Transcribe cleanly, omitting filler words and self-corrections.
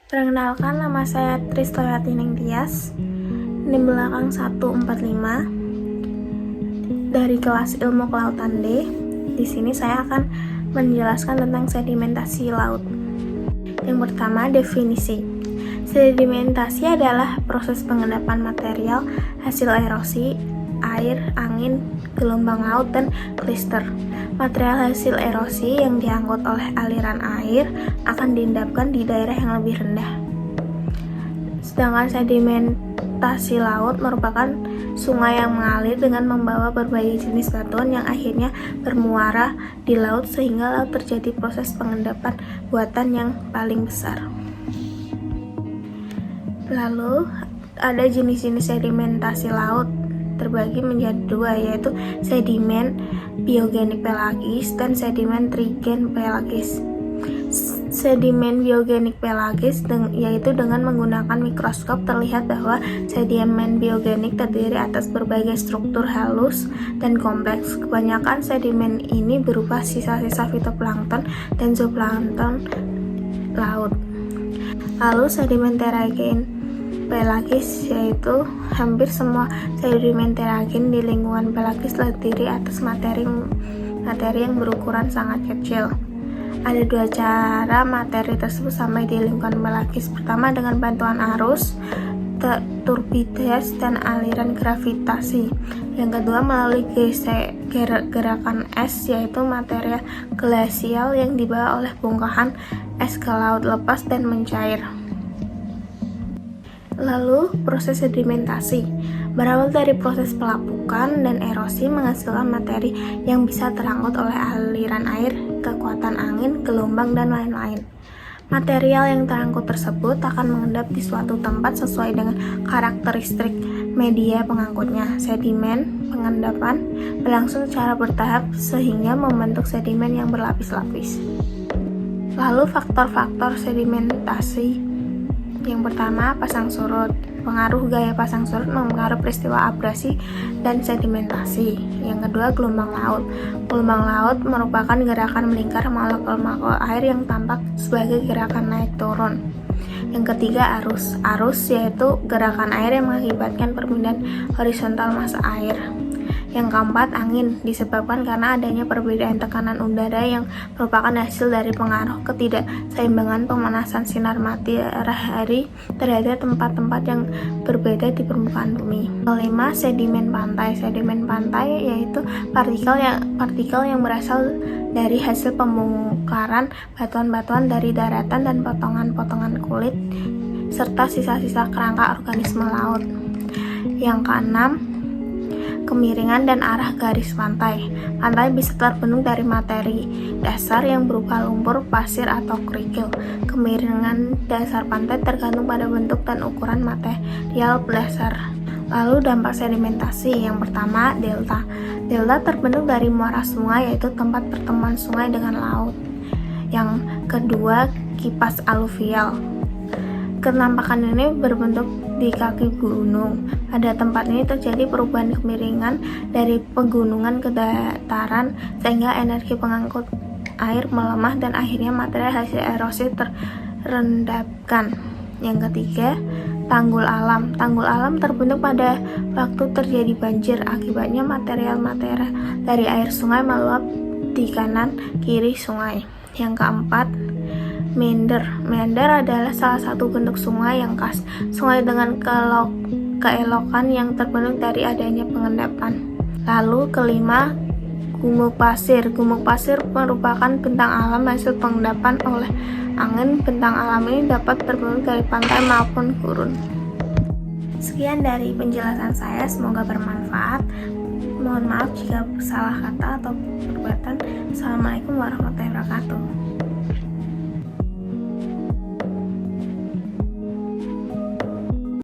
Perkenalkan, nama saya Tristoyati Ningtyas, NIM belakang 145 dari kelas Ilmu Kelautan D. Di sini saya akan menjelaskan tentang sedimentasi laut. Yang pertama, definisi. Sedimentasi adalah proses pengendapan material hasil erosi, air, angin, gelombang laut, dan klister. Material hasil erosi yang diangkut oleh aliran air akan diendapkan di daerah yang lebih rendah. Sedangkan sedimentasi laut merupakan sungai yang mengalir dengan membawa berbagai jenis batuan yang akhirnya bermuara di laut sehingga laut terjadi proses pengendapan buatan yang paling besar. Lalu ada jenis-jenis sedimentasi laut terbagi menjadi dua, yaitu sedimen biogenik pelagis dan sedimen trigen pelagis. Sedimen biogenik pelagis yaitu dengan menggunakan mikroskop terlihat bahwa sedimen biogenik terdiri atas berbagai struktur halus dan kompleks. Kebanyakan sedimen ini berupa sisa-sisa fitoplankton dan zooplankton laut. Lalu sedimen terragen pelagis, yaitu hampir semua sedimen terragen di lingkungan pelagis terdiri atas materi yang berukuran sangat kecil. Ada dua cara materi tersebut sampai di lingkungan pelagis. Pertama, dengan bantuan arus, turbiditas, dan aliran gravitasi. Yang kedua, melalui gerakan es, yaitu material glasial yang dibawa oleh bongkahan es ke laut lepas dan mencair. Lalu, proses sedimentasi berawal dari proses pelapukan dan erosi menghasilkan materi yang bisa terangkut oleh aliran air, kekuatan angin, gelombang, dan lain-lain. Material yang terangkut tersebut akan mengendap di suatu tempat sesuai dengan karakteristik media pengangkutnya. Sedimen pengendapan berlangsung secara bertahap sehingga membentuk sedimen yang berlapis-lapis. Lalu faktor-faktor sedimentasi. Yang pertama, pasang surut. Pengaruh gaya pasang surut mempengaruhi peristiwa abrasi dan sedimentasi. Yang kedua, gelombang laut. Gelombang laut merupakan gerakan melingkar molekul-molekul air yang tampak sebagai gerakan naik turun. Yang ketiga, arus. Arus yaitu gerakan air yang mengakibatkan perpindahan horizontal massa air. Yang keempat, angin, disebabkan karena adanya perbedaan tekanan udara yang merupakan hasil dari pengaruh ketidakseimbangan pemanasan sinar matahari terhadap tempat-tempat yang berbeda di permukaan bumi. Kelima, sedimen pantai. Sedimen pantai yaitu partikel yang berasal dari hasil pembongkaran batuan-batuan dari daratan dan potongan-potongan kulit serta sisa-sisa kerangka organisme laut. Yang keenam, kemiringan dan arah garis pantai. Pantai bisa terbentuk dari materi dasar yang berupa lumpur, pasir, atau kerikil. Kemiringan dasar pantai tergantung pada bentuk dan ukuran material dasar. Lalu dampak sedimentasi. Yang pertama, delta. Delta terbentuk dari muara sungai, yaitu tempat pertemuan sungai dengan laut. Yang kedua, kipas aluvial. Kenampakan ini berbentuk di kaki gunung. Pada tempat ini terjadi perubahan kemiringan dari pegunungan ke dataran sehingga energi pengangkut air melemah dan akhirnya material hasil erosi terendapkan. Yang ketiga, tanggul alam. Tanggul alam terbentuk pada waktu terjadi banjir. Akibatnya material-material dari air sungai meluap di kanan kiri sungai. Yang keempat, meander. Meander adalah salah satu bentuk sungai yang khas. Sungai dengan keelokan yang terbentuk dari adanya pengendapan. Lalu kelima, gumuk pasir. Gumuk pasir merupakan bentang alam hasil pengendapan oleh angin. Bentang alam ini dapat terbentuk dari pantai maupun gurun. Sekian dari penjelasan saya, semoga bermanfaat. Mohon maaf jika salah kata atau perbuatan. Assalamualaikum warahmatullahi wabarakatuh.